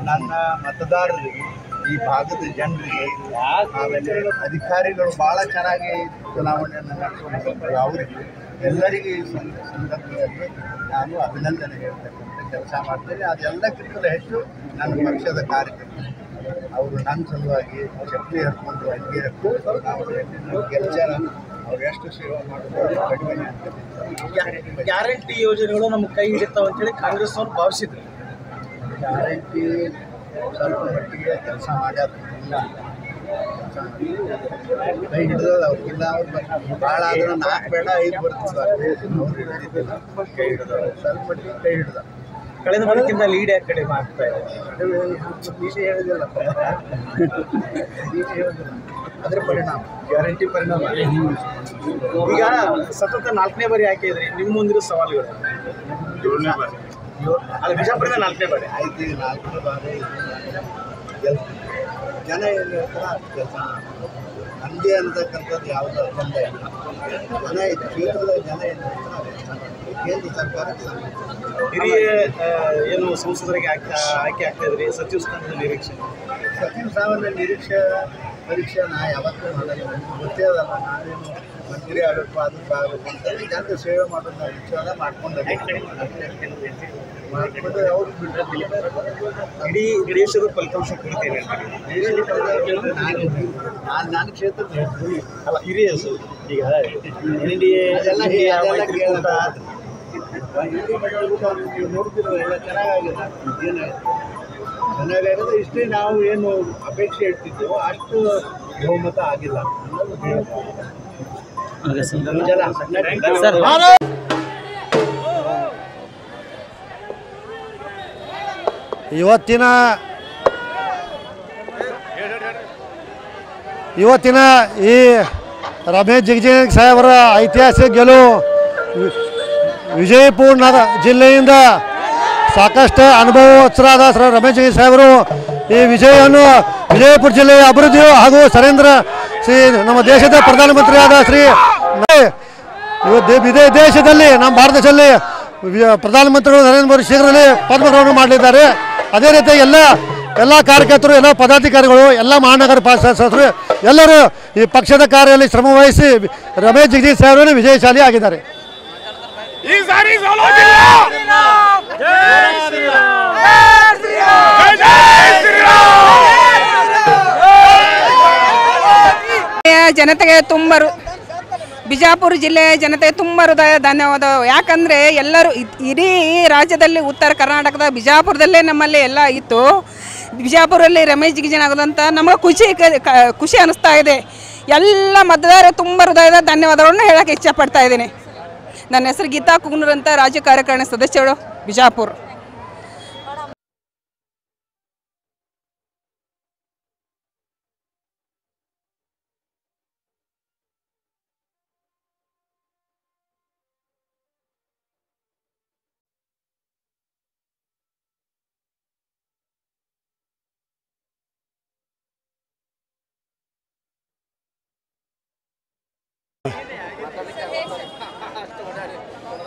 ನನ್ನ ಮತದಾರರಿಗೆ ಈ ಭಾಗದ ಜನರಿಗೆ ಆಮೇಲೆ ಅಧಿಕಾರಿಗಳು ಬಹಳ ಚೆನ್ನಾಗಿ ಚುನಾವಣೆಯನ್ನು ನಡೆಸಿಕೊಂಡು ಅವರಿಗೆ ಎಲ್ಲರಿಗೂ ಈ ಸಂದರ್ಭದಲ್ಲಿ ನಾನು ಅಭಿನಂದನೆ ಹೇಳ್ತಕ್ಕಂಥ ಕೆಲಸ ಮಾಡ್ತೇನೆ. ಅದೆಲ್ಲಕ್ಕಿಂತಲೂ ಹೆಚ್ಚು ನನ್ನ ಪಕ್ಷದ ಕಾರ್ಯಕರ್ತರು ಅವರು ನನ್ನ ಸಲುವಾಗಿ ಚಪ್ಪಲಿ ಹಾಕ್ಕೊಂಡು ಅಲ್ಲಿಗೆ ನಾವು ಗೆಲ್ಚಾರ ಅವ್ರು ಎಷ್ಟು ಸೇವೆ ಮಾಡೋದು ಕಡಿಮೆ ಅಂತ ಗ್ಯಾರಂಟಿ ಯೋಜನೆಗಳು ನಮ್ಗೆ ಕೈ ಹಿಡಿತಾವೆ ಅಂತೇಳಿ ಕಾಂಗ್ರೆಸ್ ಅವರು ಭಾವಿಸಿದ್ರು. ಗ್ಯಾರಂಟಿ ಸ್ವಲ್ಪ ಮಟ್ಟಿಗೆ ಕೆಲಸ ಮಾಡ್ಯಾರ, ಕೈ ಹಿಡಿದದ ಅವ್ರಿಗಿಲ್ಲ. ಅವ್ರು ಭಾಳ ಆದ್ರೆ 4 ಬೇಡ 5 ಬರ್ತಿದ್ದಾರೆ, ಅವ್ರು ಹಿಡಿದಿದ್ದಿಲ್ಲ. ಕೈ ಹಿಡಿದ ಸ್ವಲ್ಪ ಮಟ್ಟಿಗೆ ಕೈ ಹಿಡಿದ. ಕಳೆದ ಬರಕ್ಕಿಂತ ಲೀಡ್ ಯಾಕೆ ಕಡಿಮೆ ಆಗ್ತಾ ಇದೆ? ವಿಷಯ ಹೇಳಿದಿಲ್ಲ, ಅದರ ಪರಿಣಾಮ, ಗ್ಯಾರಂಟಿ ಪರಿಣಾಮ. ಈಗ ಸತತ 4ನೇ ಬಾರಿ ಆಯ್ಕೆ ಇದ್ರಿ, ನಿಮ್ಮ ಮುಂದಿರೋ ಸವಾಲುಗಳು? ಅದು ಬಿಜಾಪುರದ 4ನೇ ಬಾರಿ ಆಯ್ತು. 4ನೇ ಬಾರಿ ಜನ ಏನು ಹೇಳ್ತಾರೆ ಅದು ಕೆಲಸ ನಮ್ಮದೇ ಅನ್ನತಕ್ಕಂಥದ್ದು ಯಾವುದೋ ಅಜೆಂಡ ಇಲ್ಲ. ಜನ ಕ್ಷೇತ್ರದ ಜನ ಏನು ಹೇಳ್ತಾರೆ ಕೇಂದ್ರ ಸರ್ಕಾರಕ್ಕೆ ಹಿರಿಯ ಏನು ಸಂಸದರಿಗೆ ಆಯ್ಕೆ ಆಗ್ತಾ ಇದ್ರಿ, ಸಚಿವ ಸ್ಥಾನದ ನಿರೀಕ್ಷೆ? ಸಚಿವ ಸ್ಥಾನದ ಪರೀಕ್ಷೆ ನಾ ಯಾವತ್ತೂ ಮಾಡಲ್ಲ. ನನಗೆ ಗೊತ್ತೇ ಅದಲ್ಲ, ನಾನೇನು ಮಂತ್ರಿ ಆಗಬೇಕು ಅದಕ್ಕೆ ಆಗಬೇಕು ಅಂತೇಳಿ ಜನರು ಸೇವೆ ಮಾಡೋದು ನಾವು ವಿಚಾರ ಮಾಡ್ಕೊಂಡು ಅವ್ರು ಇಡೀ ದೇಶದ ಫಲಿತಾಂಶ ಕೊಡ್ತೇನೆ. ನಾನು ಕ್ಷೇತ್ರದ ಅಲ್ಲ, ಹಿರಿಯ ಈಗ NDA ಅದೆಲ್ಲ ನೀವು ನೋಡ್ತಿರೋ ಎಲ್ಲ ಚೆನ್ನಾಗಿದೆ. ಚೆನ್ನಾಗಾಗಿದೆ. ಇಷ್ಟೇ ನಾವು ಏನು ಅಪೇಕ್ಷೆ ಇಡ್ತಿದ್ದೆವೋ ಅಷ್ಟು ಬಹುಮತ ಆಗಿಲ್ಲ. ಇವತ್ತಿನ ಈ ರಮೇಶ್ ಜಿಗಜಿಣಗಿ ಸಾಹೇಬರ ಐತಿಹಾಸಿಕ ಗೆಲುವು ವಿಜಯಪುರ ಜಿಲ್ಲೆಯಿಂದ ಸಾಕಷ್ಟು ಅನುಭವಸ್ಥರಾದ ರಮೇಶ್ ಜಿಗಜಿಣಗಿ ಸಾಹೇಬರು ಈ ವಿಜಯವನ್ನು ವಿಜಯಪುರ ಜಿಲ್ಲೆಯ ಅಭಿವೃದ್ಧಿ ಹಾಗೂ ಶ್ರೀ ನಮ್ಮ ದೇಶದ ಪ್ರಧಾನಮಂತ್ರಿಯಾದ ದೇಶದಲ್ಲಿ ನಮ್ಮ ಭಾರತ ದೇಶದಲ್ಲಿ ಪ್ರಧಾನಮಂತ್ರಿಗಳು ನರೇಂದ್ರ ಮೋದಿ ಶೀಘ್ರದಲ್ಲಿ ಪದ್ಮಗ್ರಹಣ ಮಾಡಲಿದ್ದಾರೆ. ಅದೇ ರೀತಿ ಎಲ್ಲ ಕಾರ್ಯಕರ್ತರು, ಎಲ್ಲ ಪದಾಧಿಕಾರಿಗಳು, ಎಲ್ಲ ಮಹಾನಗರ ಪಾಲಿಕೆ ಸದಸ್ಯರು ಎಲ್ಲರೂ ಈ ಪಕ್ಷದ ಕಾರ್ಯದಲ್ಲಿ ಶ್ರಮವಹಿಸಿ ರಮೇಶ್ ಜಿಗಜಿಣಗಿ ಸಾಹೇಬರು ವಿಜಯಶಾಲಿ ಆಗಿದ್ದಾರೆ. ಜನತೆಗೆ ತುಂಬ ಬಿಜಾಪುರ ಜಿಲ್ಲೆಯ ಜನತೆಗೆ ತುಂಬ ಹೃದಯ ಧನ್ಯವಾದ. ಯಾಕಂದರೆ ಎಲ್ಲರೂ ಇಡೀ ರಾಜ್ಯದಲ್ಲಿ ಉತ್ತರ ಕರ್ನಾಟಕದ ಬಿಜಾಪುರದಲ್ಲೇ ನಮ್ಮಲ್ಲಿ ಎಲ್ಲ ಇತ್ತು. ಬಿಜಾಪುರಲ್ಲಿ ರಮೇಶ್ ಜಿಗಜಿಣಗಿ ಆಗೋದಂತ ನಮಗೆ ಖುಷಿ ಅನ್ನಿಸ್ತಾ ಇದೆ. ಎಲ್ಲ ಮತದಾರ ತುಂಬ ಹೃದಯದ ಧನ್ಯವಾದಗಳನ್ನು ಹೇಳೋಕ್ಕೆ ಇಷ್ಟಪಡ್ತಾ ಇದ್ದೀನಿ. ನನ್ನ ಹೆಸರು ಗೀತಾ ಕುಗ್ನೂರ್ ಅಂತ, ರಾಜ್ಯ ಕಾರ್ಯಕಾರಿಣಿ ಸದಸ್ಯರು, ಬಿಜಾಪುರ.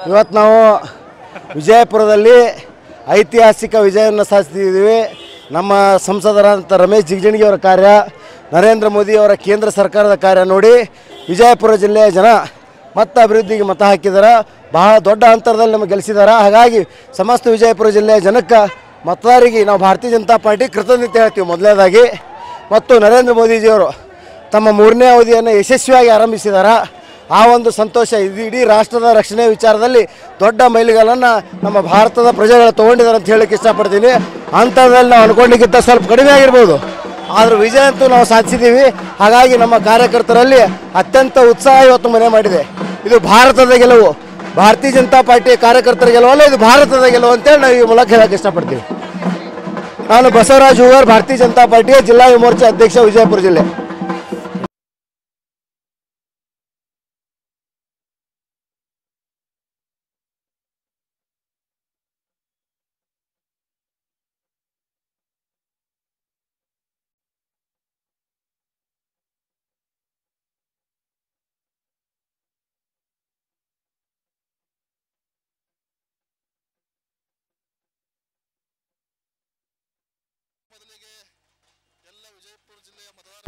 ಇವತ್ತು ನಾವು ವಿಜಯಪುರದಲ್ಲಿ ಐತಿಹಾಸಿಕ ವಿಜಯವನ್ನು ಸಾಧಿಸಿದ್ದೀವಿ. ನಮ್ಮ ಸಂಸದರಾದಂಥ ರಮೇಶ್ ಜಿಗಜಿಣಗಿ ಅವರ ಕಾರ್ಯ, ನರೇಂದ್ರ ಮೋದಿ ಅವರ ಕೇಂದ್ರ ಸರ್ಕಾರದ ಕಾರ್ಯ ನೋಡಿ ವಿಜಯಪುರ ಜಿಲ್ಲೆಯ ಜನ ಮತ್ತೆ ಅಭಿವೃದ್ಧಿಗೆ ಮತ ಹಾಕಿದ್ದಾರೆ. ಬಹಳ ದೊಡ್ಡ ಅಂತರದಲ್ಲಿ ನಮಗೆ ಗೆಲ್ಲಿಸಿದ್ದಾರೆ. ಹಾಗಾಗಿ ಸಮಸ್ತ ವಿಜಯಪುರ ಜಿಲ್ಲೆಯ ಜನಕ್ಕೆ ಮತದಾರರಿಗೆ ನಾವು ಭಾರತೀಯ ಜನತಾ ಪಾರ್ಟಿ ಕೃತಜ್ಞತೆ ಹೇಳ್ತೀವಿ ಮೊದಲನೇದಾಗಿ. ಮತ್ತು ನರೇಂದ್ರ ಮೋದಿಜಿಯವರು ತಮ್ಮ 3ನೇ ಅವಧಿಯನ್ನು ಯಶಸ್ವಿಯಾಗಿ ಆರಂಭಿಸಿದ್ದಾರೆ. ಆ ಒಂದು ಸಂತೋಷ ಇಡೀ ರಾಷ್ಟ್ರದ ರಕ್ಷಣೆ ವಿಚಾರದಲ್ಲಿ ದೊಡ್ಡ ಮೈಲಿಗಲ್ಲನ್ನು ನಮ್ಮ ಭಾರತದ ಪ್ರಜೆಗಳು ತೊಗೊಂಡಿದ್ದಾರೆ ಅಂತ ಹೇಳಕ್ಕೆ ಇಷ್ಟಪಡ್ತೀನಿ. ಅಂಥದ್ರಲ್ಲಿ ನಾವು ಅಂದ್ಕೊಂಡಿಗಿಂತ ಸ್ವಲ್ಪ ಕಡಿಮೆ ಆಗಿರ್ಬೋದು, ಆದರೂ ವಿಜಯ ಅಂತೂ ನಾವು ಸಾಧಿಸಿದ್ದೀವಿ. ಹಾಗಾಗಿ ನಮ್ಮ ಕಾರ್ಯಕರ್ತರಲ್ಲಿ ಅತ್ಯಂತ ಉತ್ಸಾಹ ಇವತ್ತು ಮನೆ ಮಾಡಿದೆ. ಇದು ಭಾರತದ ಗೆಲುವು, ಭಾರತೀಯ ಜನತಾ ಪಾರ್ಟಿ ಕಾರ್ಯಕರ್ತರ ಗೆಲುವಲ್ಲ, ಇದು ಭಾರತದ ಗೆಲುವು ಅಂತೇಳಿ ನಾವು ಈ ಮೂಲಕ ಹೇಳಕ್ಕೆ ಇಷ್ಟಪಡ್ತೀವಿ. ನಾನು ಬಸವರಾಜ್ ಹೂಗಾರ್, ಭಾರತೀಯ ಜನತಾ ಪಾರ್ಟಿಯ ಜಿಲ್ಲಾ ಯುವ ಮೋರ್ಚಾ ಅಧ್ಯಕ್ಷ, ವಿಜಯಪುರ ಜಿಲ್ಲೆ.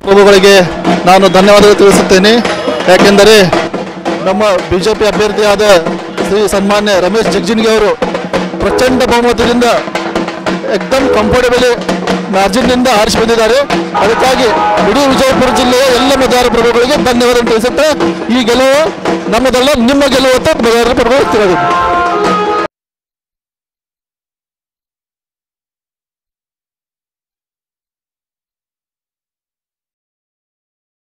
ಪ್ರಭುಗಳಿಗೆ ನಾನು ಧನ್ಯವಾದ ತಿಳಿಸುತ್ತೇನೆ. ಯಾಕೆಂದರೆ ನಮ್ಮ BJP ಅಭ್ಯರ್ಥಿಯಾದ ಶ್ರೀ ಸನ್ಮಾನ್ಯ ರಮೇಶ್ ಜಿಗಜಿಣಗಿ ಅವರು ಪ್ರಚಂಡ ಬಹುಮತದಿಂದ ಎಕ್ದಮ್ ಕಂಫರ್ಟಬಲಿ ಮಾರ್ಜಿನ್ನಿಂದ ಆರಿಸಿ ಬಂದಿದ್ದಾರೆ. ಅದಕ್ಕಾಗಿ ಇಡೀ ವಿಜಯಪುರ ಜಿಲ್ಲೆಯ ಎಲ್ಲ ಮತದಾರ ಪ್ರಭುಗಳಿಗೆ ಧನ್ಯವಾದ ತಿಳಿಸುತ್ತಾ ಈ ಗೆಲುವು ನಮ್ಮದಲ್ಲ, ನಿಮ್ಮ ಗೆಲುವು ಅಂತ ಮತದಾರ ಪ್ರಭು ತಿಳಿದಿದೆ.